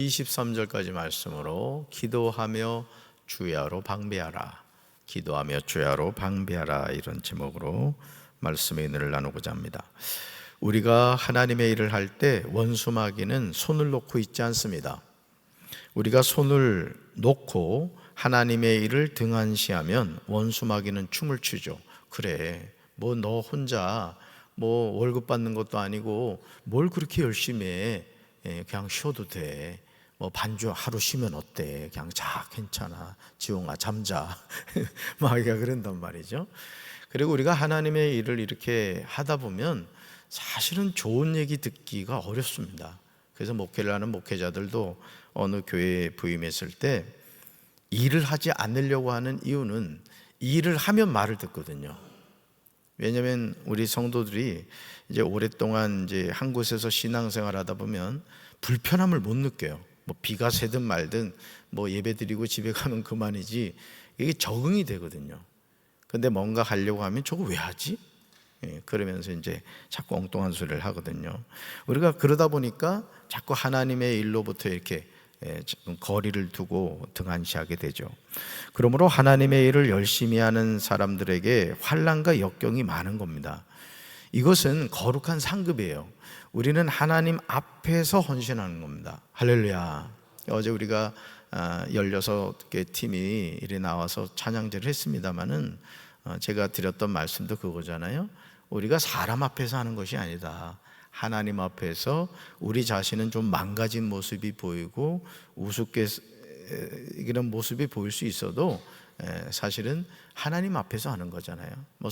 23절까지 말씀으로 기도하며 주야로 방비하라, 기도하며 주야로 방비하라, 이런 제목으로 말씀의 은혜를 나누고자 합니다. 우리가 하나님의 일을 할 때 원수마귀는 손을 놓고 있지 않습니다. 우리가 손을 놓고 하나님의 일을 등한시하면 원수마귀는 춤을 추죠. 그래, 뭐 너 혼자 뭐 월급 받는 것도 아니고 뭘 그렇게 열심히 해, 그냥 쉬어도 돼. 뭐 반주 하루 쉬면 어때? 그냥 자, 괜찮아. 지용아 잠자. 마귀가 그런단 말이죠. 그리고 우리가 하나님의 일을 이렇게 하다 보면 사실은 좋은 얘기 듣기가 어렵습니다. 그래서 목회를 하는 목회자들도 어느 교회에 부임했을 때 일을 하지 않으려고 하는 이유는 일을 하면 말을 듣거든요. 왜냐하면 우리 성도들이 이제 오랫동안 이제 한 곳에서 신앙생활 하다 보면 불편함을 못 느껴요. 뭐 비가 새든 말든 뭐 예배 드리고 집에 가면 그만이지, 이게 적응이 되거든요. 근데 뭔가 하려고 하면 저거 왜 하지? 그러면서 이제 자꾸 엉뚱한 소리를 하거든요. 우리가 그러다 보니까 자꾸 하나님의 일로부터 이렇게 거리를 두고 등한시하게 되죠. 그러므로 하나님의 일을 열심히 하는 사람들에게 환난과 역경이 많은 겁니다. 이것은 거룩한 상급이에요. 우리는 하나님 앞에서 헌신하는 겁니다. 할렐루야. 어제 우리가 16개 팀이 이래 나와서 찬양제를 했습니다마는 제가 드렸던 말씀도 그거잖아요. 우리가 사람 앞에서 하는 것이 아니다. 하나님 앞에서 우리 자신은 좀 망가진 모습이 보이고 우습게 이런 모습이 보일 수 있어도 사실은 하나님 앞에서 하는 거잖아요. 뭐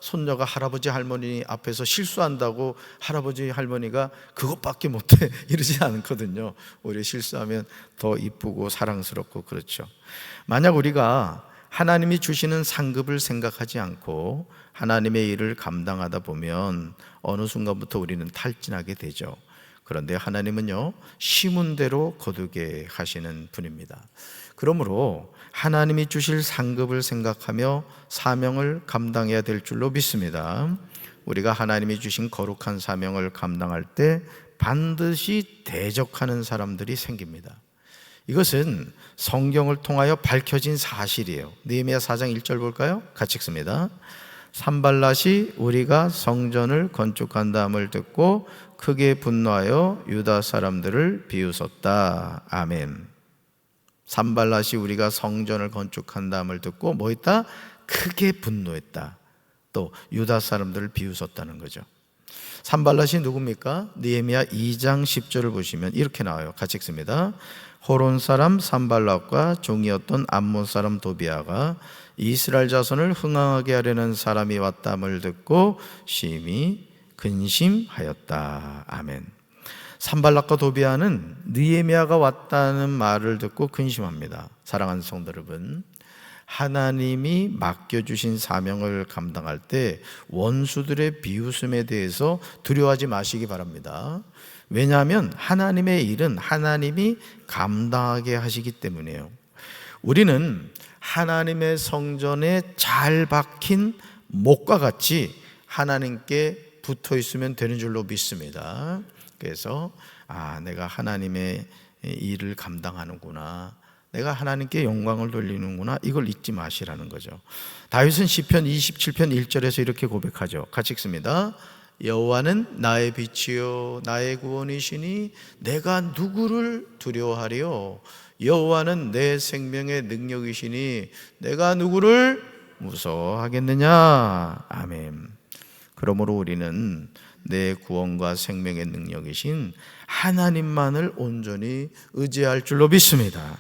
손녀가 할아버지 할머니 앞에서 실수한다고 할아버지 할머니가 그것밖에 못해 이러지 않거든요. 오히려 실수하면 더 이쁘고 사랑스럽고 그렇죠. 만약 우리가 하나님이 주시는 상급을 생각하지 않고 하나님의 일을 감당하다 보면 어느 순간부터 우리는 탈진하게 되죠. 그런데 하나님은요, 심은 대로 거두게 하시는 분입니다. 그러므로 하나님이 주실 상급을 생각하며 사명을 감당해야 될 줄로 믿습니다. 우리가 하나님이 주신 거룩한 사명을 감당할 때 반드시 대적하는 사람들이 생깁니다. 이것은 성경을 통하여 밝혀진 사실이에요. 느헤미야 4장 1절 볼까요? 같이 읽습니다. 산발랏이 우리가 성전을 건축한다함을 듣고 크게 분노하여 유다 사람들을 비웃었다. 아멘. 산발랏이 우리가 성전을 건축한다함을 듣고 뭐 했다? 크게 분노했다. 또 유다 사람들을 비웃었다는 거죠. 산발랏이 누굽니까? 느헤미야 2장 10절을 보시면 이렇게 나와요. 같이 읽습니다. 호론 사람 산발랏과 종이었던 암몬 사람 도비아가 이스라엘 자손을 흥황하게 하려는 사람이 왔다함을 듣고 심히 근심하였다. 아멘. 산발랏과 도비아는 느헤미야가 왔다는 말을 듣고 근심합니다. 사랑하는 성도 여러분, 하나님이 맡겨주신 사명을 감당할 때 원수들의 비웃음에 대해서 두려워하지 마시기 바랍니다. 왜냐하면 하나님의 일은 하나님이 감당하게 하시기 때문이에요. 우리는 하나님의 성전에 잘 박힌 목과 같이 하나님께 붙어 있으면 되는 줄로 믿습니다. 그래서 내가 하나님의 일을 감당하는구나, 내가 하나님께 영광을 돌리는구나, 이걸 잊지 마시라는 거죠. 다윗은 시편 27편 1절에서 이렇게 고백하죠. 같이 읽습니다. 여호와는 나의 빛이요 나의 구원이시니 내가 누구를 두려워하리요. 여호와는 내 생명의 능력이시니 내가 누구를 무서워하겠느냐. 아멘. 그러므로 우리는 내 구원과 생명의 능력이신 하나님만을 온전히 의지할 줄로 믿습니다.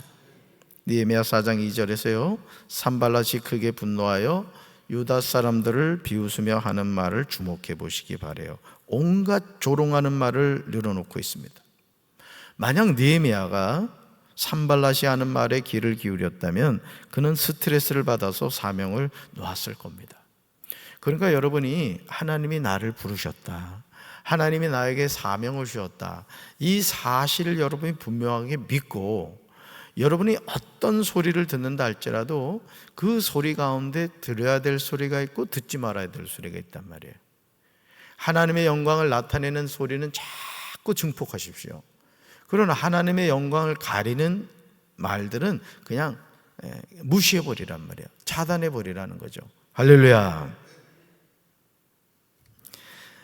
느헤미야 4장 2절에서요, 산발랏이 크게 분노하여 유다 사람들을 비웃으며 하는 말을 주목해 보시기 바라요. 온갖 조롱하는 말을 늘어놓고 있습니다. 만약 느헤미야가 산발랏이 하는 말에 귀를 기울였다면 그는 스트레스를 받아서 사명을 놓았을 겁니다. 그러니까 여러분이 하나님이 나를 부르셨다, 하나님이 나에게 사명을 주었다, 이 사실을 여러분이 분명하게 믿고 여러분이 어떤 소리를 듣는다 할지라도 그 소리 가운데 들어야 될 소리가 있고 듣지 말아야 될 소리가 있단 말이에요. 하나님의 영광을 나타내는 소리는 자꾸 증폭하십시오. 그러나 하나님의 영광을 가리는 말들은 그냥 무시해버리란 말이에요. 차단해버리라는 거죠. 할렐루야.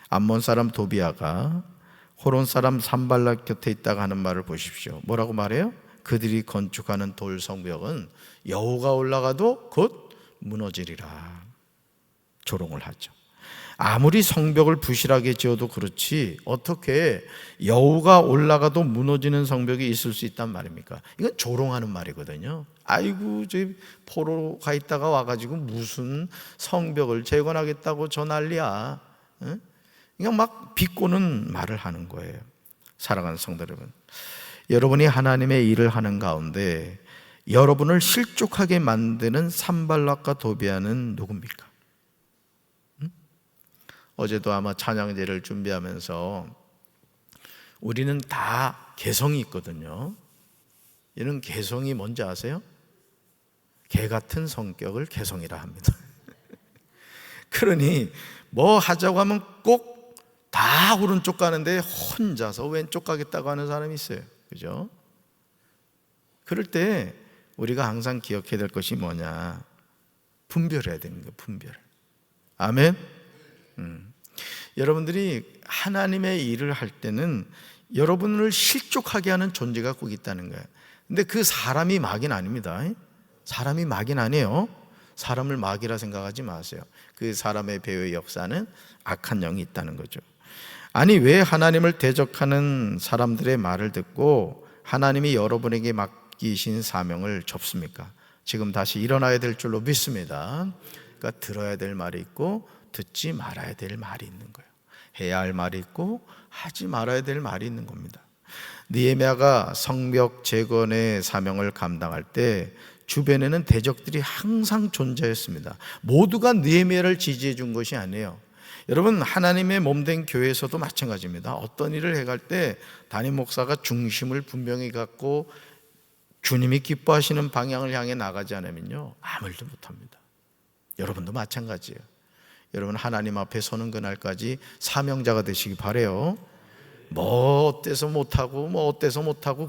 암몬 사람 도비아가 호론 사람 산발락 곁에 있다가 하는 말을 보십시오. 뭐라고 말해요? 그들이 건축하는 돌 성벽은 여호가 올라가도 곧 무너지리라. 조롱을 하죠. 아무리 성벽을 부실하게 지어도 그렇지 어떻게 여호가 올라가도 무너지는 성벽이 있을 수 있단 말입니까? 이건 조롱하는 말이거든요. 아이고 저 포로 가 있다가 와가지고 무슨 성벽을 재건하겠다고 저 난리야. 응? 그냥 막 비꼬는 말을 하는 거예요. 사랑하는 성도 여러분, 여러분이 하나님의 일을 하는 가운데 여러분을 실족하게 만드는 산발락과 도비아는 누굽니까? 어제도 아마 찬양제를 준비하면서 우리는 다 개성이 있거든요. 이런 개성이 뭔지 아세요? 개 같은 성격을 개성이라 합니다. 그러니 뭐 하자고 하면 꼭 다 오른쪽 가는데 혼자서 왼쪽 가겠다고 하는 사람이 있어요. 그죠? 그럴 때 우리가 항상 기억해야 될 것이 뭐냐? 분별해야 되는 거예요. 분별. 아멘. 여러분들이 하나님의 일을 할 때는 여러분을 실족하게 하는 존재가 꼭 있다는 거예요. 근데 그 사람이 막인 아닙니다. 사람이 막인 아니에요. 사람을 막이라 생각하지 마세요. 그 사람의 배후의 역사는 악한 영이 있다는 거죠. 아니 왜 하나님을 대적하는 사람들의 말을 듣고 하나님이 여러분에게 맡기신 사명을 접습니까? 지금 다시 일어나야 될 줄로 믿습니다. 그러니까 들어야 될 말이 있고 듣지 말아야 될 말이 있는 거예요. 해야 할 말이 있고 하지 말아야 될 말이 있는 겁니다. 느헤미야가 성벽 재건의 사명을 감당할 때 주변에는 대적들이 항상 존재했습니다. 모두가 느헤미야를 지지해 준 것이 아니에요. 여러분, 하나님의 몸된 교회에서도 마찬가지입니다. 어떤 일을 해갈 때 담임 목사가 중심을 분명히 갖고 주님이 기뻐하시는 방향을 향해 나가지 않으면요 아무 일도 못합니다. 여러분도 마찬가지예요. 여러분 하나님 앞에 서는 그날까지 사명자가 되시기 바라요. 뭐 어때서 못하고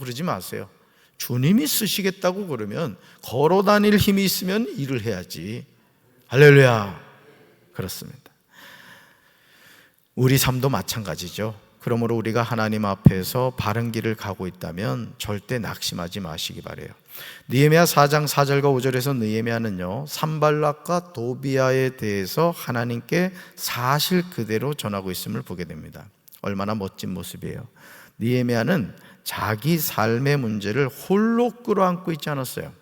그러지 마세요. 주님이 쓰시겠다고 그러면 걸어 다닐 힘이 있으면 일을 해야지. 할렐루야. 그렇습니다. 우리 삶도 마찬가지죠. 그러므로 우리가 하나님 앞에서 바른 길을 가고 있다면 절대 낙심하지 마시기 바라요. 느헤미야 4장 4절과 5절에서 느헤미야는요 산발락과 도비아에 대해서 하나님께 사실 그대로 전하고 있음을 보게 됩니다. 얼마나 멋진 모습이에요. 느헤미야는 자기 삶의 문제를 홀로 끌어안고 있지 않았어요.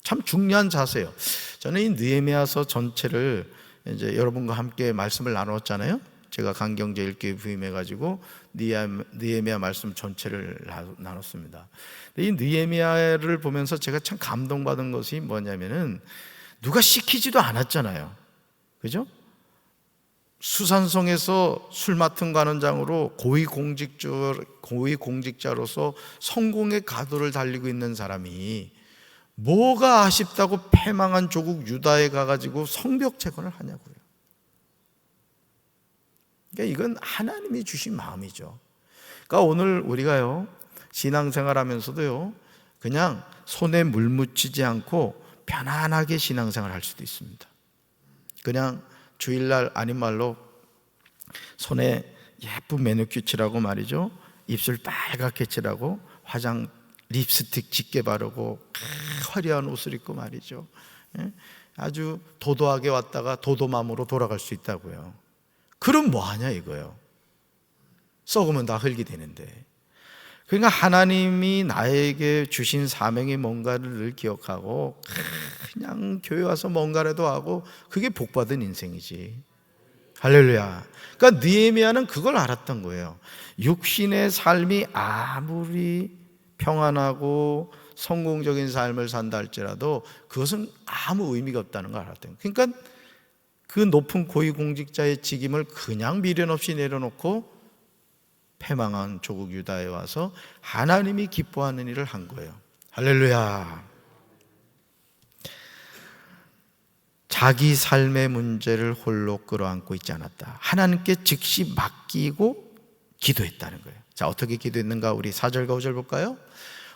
참 중요한 자세예요. 저는 이 느헤미야서 전체를 이제 여러분과 함께 말씀을 나눴잖아요. 제가 강경제 읽기에 부임해가지고 느헤미야 말씀 전체를 나눴습니다. 이 느헤미야를 보면서 제가 참 감동받은 것이 뭐냐면은 누가 시키지도 않았잖아요. 그죠? 수산성에서 술 맡은 관원장으로 고위공직자로서 성공의 가도를 달리고 있는 사람이 뭐가 아쉽다고 패망한 조국 유다에 가가지고 성벽 재건을 하냐고요. 그러니까 이건 하나님이 주신 마음이죠. 그러니까 오늘 우리가요 신앙생활 하면서도요 그냥 손에 물 묻히지 않고 편안하게 신앙생활 할 수도 있습니다. 그냥 주일날 아닌 말로 손에 예쁜 매니큐어 칠하고 말이죠, 입술 빨갛게 칠하고 화장 립스틱 짙게 바르고 화려한 옷을 입고 말이죠, 아주 도도하게 왔다가 도도맘으로 돌아갈 수 있다고요. 그럼 뭐하냐 이거예요. 썩으면 다 흙이 되는데. 그러니까 하나님이 나에게 주신 사명이 뭔가를 늘 기억하고 그냥 교회 와서 뭔가라도 하고, 그게 복받은 인생이지. 할렐루야. 그러니까 느헤미야는 그걸 알았던 거예요. 육신의 삶이 아무리 평안하고 성공적인 삶을 산다 할지라도 그것은 아무 의미가 없다는 걸 알았던 거예요. 그러니까 그 높은 고위공직자의 직임을 그냥 미련 없이 내려놓고 패망한 조국 유다에 와서 하나님이 기뻐하는 일을 한 거예요. 할렐루야. 자기 삶의 문제를 홀로 끌어안고 있지 않았다. 하나님께 즉시 맡기고 기도했다는 거예요. 자, 어떻게 기도했는가? 우리 4절과 5절 볼까요?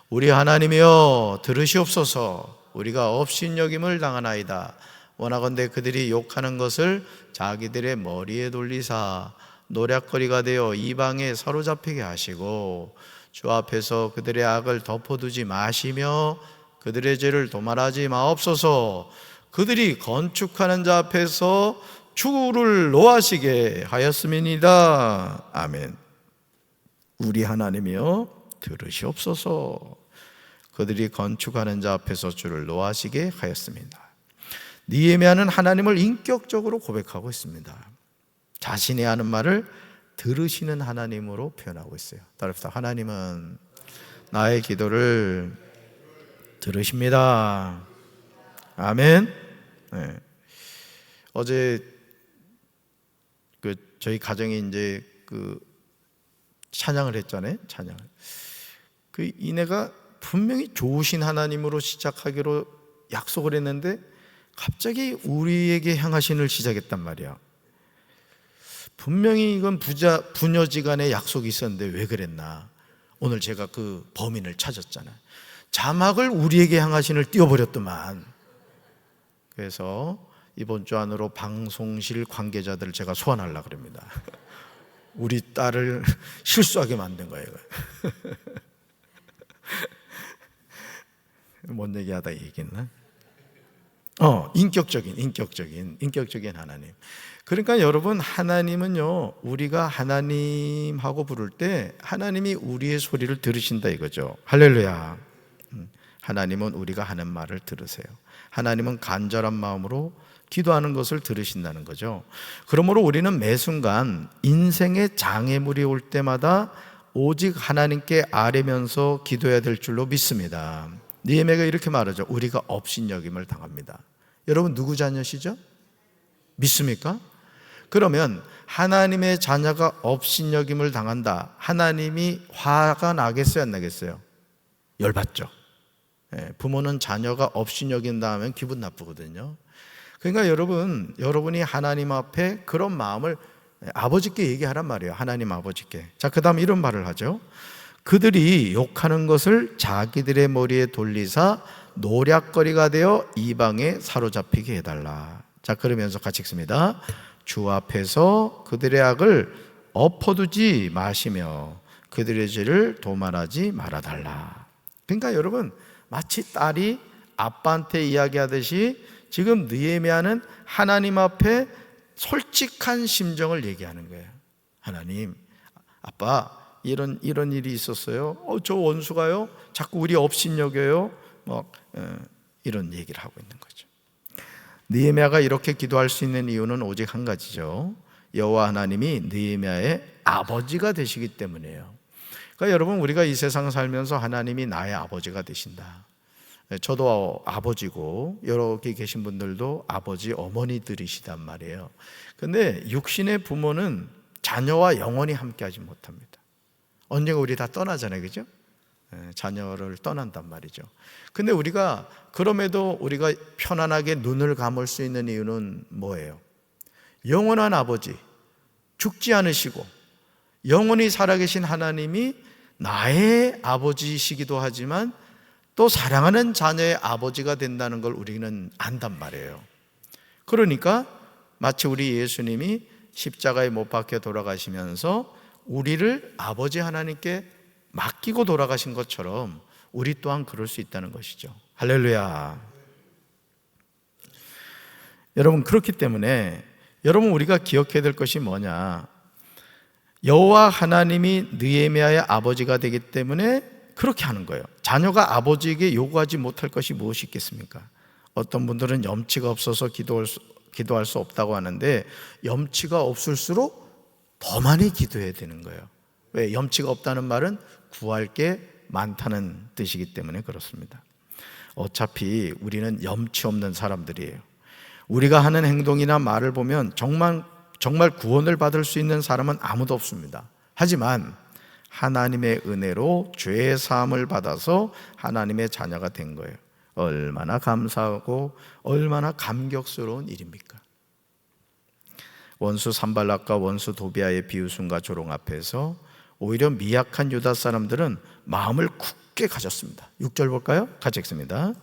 우리 하나님이여 들으시옵소서. 우리가 업신여김을 당하나이다. 원하건대 그들이 욕하는 것을 자기들의 머리에 돌리사 노략거리가 되어 이방에 사로잡히게 하시고 주 앞에서 그들의 악을 덮어두지 마시며 그들의 죄를 도말하지 마옵소서. 그들이 건축하는 자 앞에서 주를 노하시게 하였음이니이다. 아멘. 우리 하나님이여 들으시옵소서. 그들이 건축하는 자 앞에서 주를 노하시게 하였습니다. 느헤미야는 하나님을 인격적으로 고백하고 있습니다. 자신이 하는 말을 들으시는 하나님으로 표현하고 있어요. 따라합시다. 하나님은 나의 기도를 들으십니다. 아멘. 네. 어제 저희 가정이 이제 찬양을 했잖아요. 찬양을. 이내가 분명히 좋으신 하나님으로 시작하기로 약속을 했는데 갑자기 우리에게 향하신을 시작했단 말이야. 분명히 이건 부녀지간의 약속이 있었는데 왜 그랬나? 오늘 제가 그 범인을 찾았잖아요. 자막을 우리에게 향하신을 띄워버렸더만. 그래서 이번 주 안으로 방송실 관계자들을 제가 소환하려고 그럽니다. 우리 딸을 실수하게 만든 거예요. 뭔 얘기하다 얘기했나? 인격적인 하나님. 그러니까 여러분, 하나님은요, 우리가 하나님하고 부를 때 하나님이 우리의 소리를 들으신다 이거죠. 할렐루야. 하나님은 우리가 하는 말을 들으세요. 하나님은 간절한 마음으로 기도하는 것을 들으신다는 거죠. 그러므로 우리는 매 순간 인생의 장애물이 올 때마다 오직 하나님께 아뢰면서 기도해야 될 줄로 믿습니다. 느헤미야가 이렇게 말하죠. 우리가 업신여김을 당합니다. 여러분 누구 자녀시죠? 믿습니까? 그러면 하나님의 자녀가 업신여김을 당한다. 하나님이 화가 나겠어요, 안 나겠어요? 열받죠. 부모는 자녀가 업신여긴다 하면 기분 나쁘거든요. 그러니까 여러분이 하나님 앞에 그런 마음을 아버지께 얘기하란 말이에요. 하나님 아버지께. 자, 그 다음 이런 말을 하죠. 그들이 욕하는 것을 자기들의 머리에 돌리사 노략거리가 되어 이방에 사로잡히게 해달라. 자, 그러면서 같이 읽습니다. 주 앞에서 그들의 악을 엎어두지 마시며 그들의 죄를 도말하지 말아달라. 그러니까 여러분, 마치 딸이 아빠한테 이야기하듯이 지금 느헤미야는 하나님 앞에 솔직한 심정을 얘기하는 거예요. 하나님, 아빠 이런 일이 있었어요. 저 원수가요 자꾸 우리 업신여겨요. 이런 얘기를 하고 있는 거죠. 느헤미야가 이렇게 기도할 수 있는 이유는 오직 한 가지죠. 여호와 하나님이 느헤미야의 아버지가 되시기 때문이에요. 그러니까 여러분, 우리가 이 세상 살면서 하나님이 나의 아버지가 되신다. 저도 아버지고 여기 계신 분들도 아버지, 어머니들이시단 말이에요. 근데 육신의 부모는 자녀와 영원히 함께하지 못합니다. 언젠가 우리 다 떠나잖아요, 그죠? 자녀를 떠난단 말이죠. 근데 그럼에도 우리가 편안하게 눈을 감을 수 있는 이유는 뭐예요? 영원한 아버지, 죽지 않으시고 영원히 살아계신 하나님이 나의 아버지이시기도 하지만 또 사랑하는 자녀의 아버지가 된다는 걸 우리는 안단 말이에요. 그러니까 마치 우리 예수님이 십자가에 못 박혀 돌아가시면서 우리를 아버지 하나님께 맡기고 돌아가신 것처럼 우리 또한 그럴 수 있다는 것이죠. 할렐루야. 여러분, 그렇기 때문에 우리가 기억해야 될 것이 뭐냐? 여호와 하나님이 느헤미야의 아버지가 되기 때문에 그렇게 하는 거예요. 자녀가 아버지에게 요구하지 못할 것이 무엇이 있겠습니까? 어떤 분들은 염치가 없어서 기도할 수 없다고 하는데, 염치가 없을수록 더 많이 기도해야 되는 거예요. 왜? 염치가 없다는 말은 구할 게 많다는 뜻이기 때문에 그렇습니다. 어차피 우리는 염치 없는 사람들이에요. 우리가 하는 행동이나 말을 보면 정말 구원을 받을 수 있는 사람은 아무도 없습니다. 하지만 하나님의 은혜로 죄의 사함을 받아서 하나님의 자녀가 된 거예요. 얼마나 감사하고 얼마나 감격스러운 일입니까? 원수 산발락과 원수 도비아의 비웃음과 조롱 앞에서 오히려 미약한 유다 사람들은 마음을 굳게 가졌습니다. 6절 볼까요? 같이 읽습니다.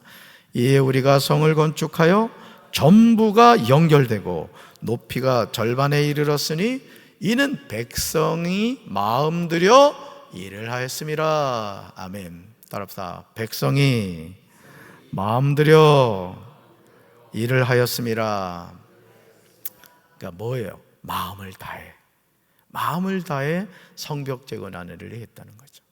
이에 우리가 성을 건축하여 전부가 연결되고 높이가 절반에 이르렀으니 이는 백성이 마음 들여 일을 하였음이라. 아멘. 따라합시다. 백성이 마음 들여 일을 하였음이라. 그러니까 뭐예요? 마음을 다해 성벽 재건하는 일을 했다는 거죠.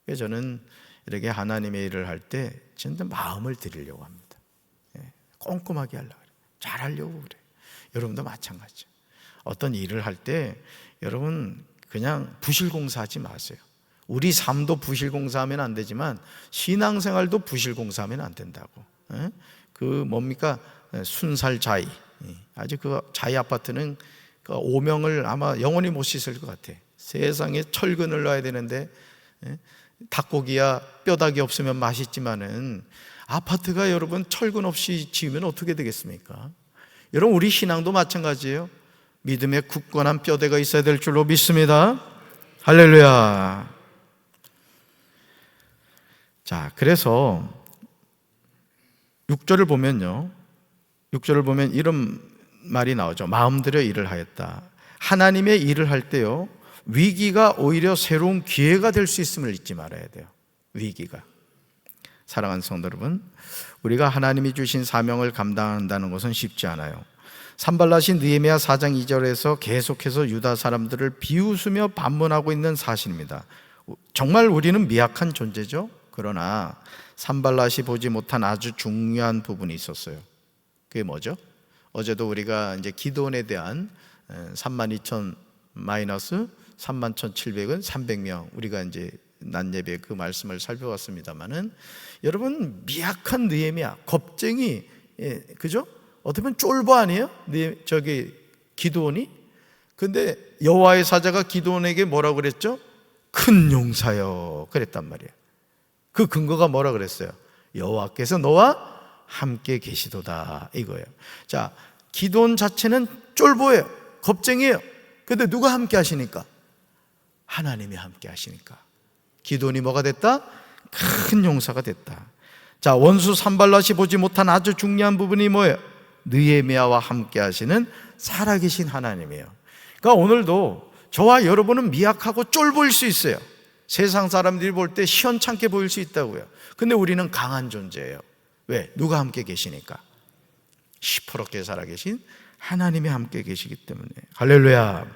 그래서 저는 이렇게 하나님의 일을 할 때 진짜 마음을 드리려고 합니다. 꼼꼼하게 하려고 그래요. 잘하려고 그래요. 여러분도 마찬가지죠. 어떤 일을 할 때 여러분 그냥 부실공사하지 마세요. 우리 삶도 부실공사하면 안 되지만 신앙생활도 부실공사하면 안 된다고. 그 뭡니까? 순살자의. 아주 그 자의 아파트는 그 오명을 아마 영원히 못 씻을 것 같아. 세상에 철근을 놔야 되는데 닭고기야 뼈다귀 없으면 맛있지만은 아파트가 여러분 철근 없이 지으면 어떻게 되겠습니까? 여러분 우리 신앙도 마찬가지예요. 믿음에 굳건한 뼈대가 있어야 될 줄로 믿습니다. 할렐루야. 자, 그래서 6절을 보면요, 6절을 보면 이런 말이 나오죠. 마음들여 일을 하였다. 하나님의 일을 할 때요, 위기가 오히려 새로운 기회가 될 수 있음을 잊지 말아야 돼요. 위기가. 사랑하는 성도 여러분, 우리가 하나님이 주신 사명을 감당한다는 것은 쉽지 않아요. 산발랏이 느헤미야 4장 2절에서 계속해서 유다 사람들을 비웃으며 반문하고 있는 사실입니다. 정말 우리는 미약한 존재죠. 그러나 산발랏이 보지 못한 아주 중요한 부분이 있었어요. 그게 뭐죠? 어제도 우리가 이제 기드온에 대한 32,000 마이너스 31,700은 300명, 우리가 이제 낮 예배 그 말씀을 살펴봤습니다만은, 여러분 미약한 느헤미야, 겁쟁이, 그죠? 어떻게 보면 쫄보 아니에요? 저기 기드온이. 근데 여호와의 사자가 기드온에게 뭐라고 그랬죠? 큰 용사여 그랬단 말이에요. 그 근거가 뭐라 그랬어요? 여호와께서 너와 함께 계시도다 이거예요. 자, 기드온 자체는 쫄보예요, 겁쟁이에요. 근데 누가 함께 하시니까? 하나님이 함께 하시니까 기드온이 뭐가 됐다? 큰 용사가 됐다. 자, 원수 산발랏이 보지 못한 아주 중요한 부분이 뭐예요? 느헤미야와 함께 하시는 살아계신 하나님이에요. 그러니까 오늘도 저와 여러분은 미약하고 쫄보일 수 있어요. 세상 사람들이 볼 때 시원찮게 보일 수 있다고요. 근데 우리는 강한 존재예요. 왜? 누가 함께 계시니까. 시퍼렇게 살아계신 하나님이 함께 계시기 때문에. 할렐루야.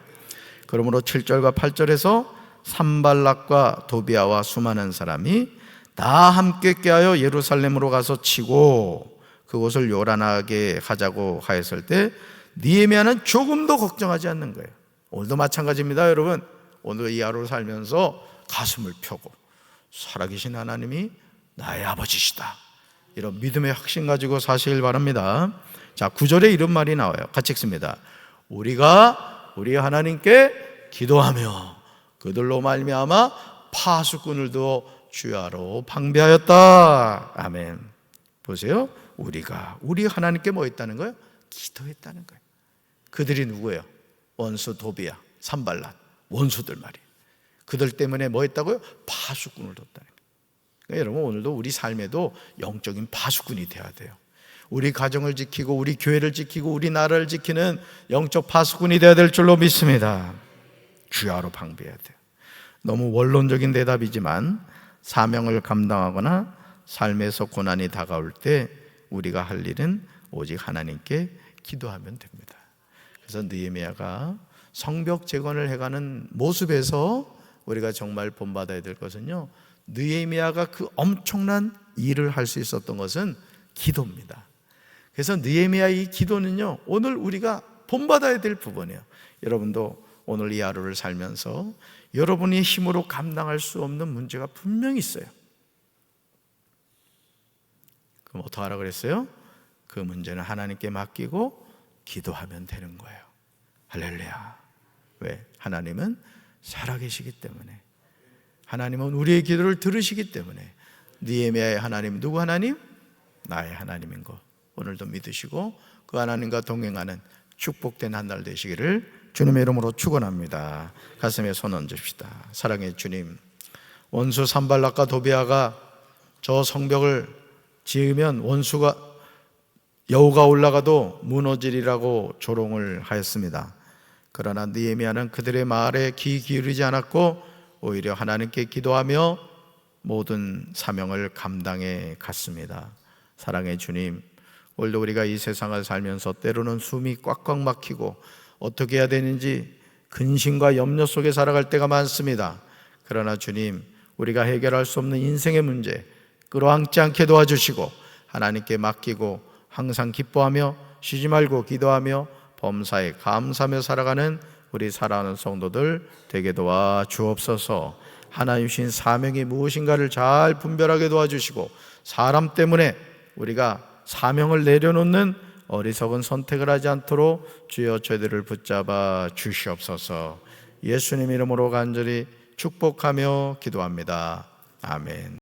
그러므로 7절과 8절에서 산발락과 도비아와 수많은 사람이 다 함께 깨하여 예루살렘으로 가서 치고 그곳을 요란하게 하자고 하였을 때 느헤미야는 조금도 걱정하지 않는 거예요. 오늘도 마찬가지입니다. 여러분, 오늘 이 하루를 살면서 가슴을 펴고 살아계신 하나님이 나의 아버지시다, 이런 믿음의 확신 가지고 사시길 바랍니다. 자, 9절에 이런 말이 나와요. 같이 읽습니다. 우리가 우리 하나님께 기도하며 그들로 말미암아 파수꾼을 두어 주야로 방비하였다. 아멘. 보세요. 우리가 우리 하나님께 뭐 했다는 거예요? 기도했다는 거예요. 그들이 누구예요? 원수 도비야, 산발랏, 원수들 말이에요. 그들 때문에 뭐 했다고요? 파수꾼을 뒀다는 거예요. 그러니까 여러분, 오늘도 우리 삶에도 영적인 파수꾼이 돼야 돼요. 우리 가정을 지키고 우리 교회를 지키고 우리 나라를 지키는 영적 파수꾼이 되어야 될 줄로 믿습니다. 주야로 방비해야 돼요. 너무 원론적인 대답이지만 사명을 감당하거나 삶에서 고난이 다가올 때 우리가 할 일은 오직 하나님께 기도하면 됩니다. 그래서 느헤미야가 성벽 재건을 해가는 모습에서 우리가 정말 본받아야 될 것은요, 느헤미야가 그 엄청난 일을 할 수 있었던 것은 기도입니다. 그래서 느헤미야의 이 기도는요, 오늘 우리가 본받아야 될 부분이에요. 여러분도 오늘 이 하루를 살면서 여러분의 힘으로 감당할 수 없는 문제가 분명히 있어요. 그럼 어떻게 하라고 그랬어요? 그 문제는 하나님께 맡기고 기도하면 되는 거예요. 할렐루야. 왜? 하나님은 살아계시기 때문에, 하나님은 우리의 기도를 들으시기 때문에. 느헤미야의 하나님, 누구 하나님? 나의 하나님인 거 오늘도 믿으시고 그 하나님과 동행하는 축복된 한 날 되시기를 주님의 이름으로 축원합니다. 가슴에 손 얹읍시다. 사랑의 주님, 원수 산발락과 도비아가 저 성벽을 지으면 원수가 여우가 올라가도 무너지리라고 조롱을 하였습니다. 그러나 느헤미야는 그들의 말에 귀 기울이지 않았고 오히려 하나님께 기도하며 모든 사명을 감당해 갔습니다. 사랑의 주님, 오늘도 우리가 이 세상을 살면서 때로는 숨이 꽉꽉 막히고 어떻게 해야 되는지 근심과 염려 속에 살아갈 때가 많습니다. 그러나 주님, 우리가 해결할 수 없는 인생의 문제 끌어안지 않게 도와주시고 하나님께 맡기고 항상 기뻐하며 쉬지 말고 기도하며 범사에 감사하며 살아가는 우리 사랑하는 성도들 되게 도와 주옵소서. 하나님 주신 사명이 무엇인가를 잘 분별하게 도와주시고 사람 때문에 우리가 사명을 내려놓는 어리석은 선택을 하지 않도록 주여 저희들을 붙잡아 주시옵소서. 예수님 이름으로 간절히 축복하며 기도합니다. 아멘.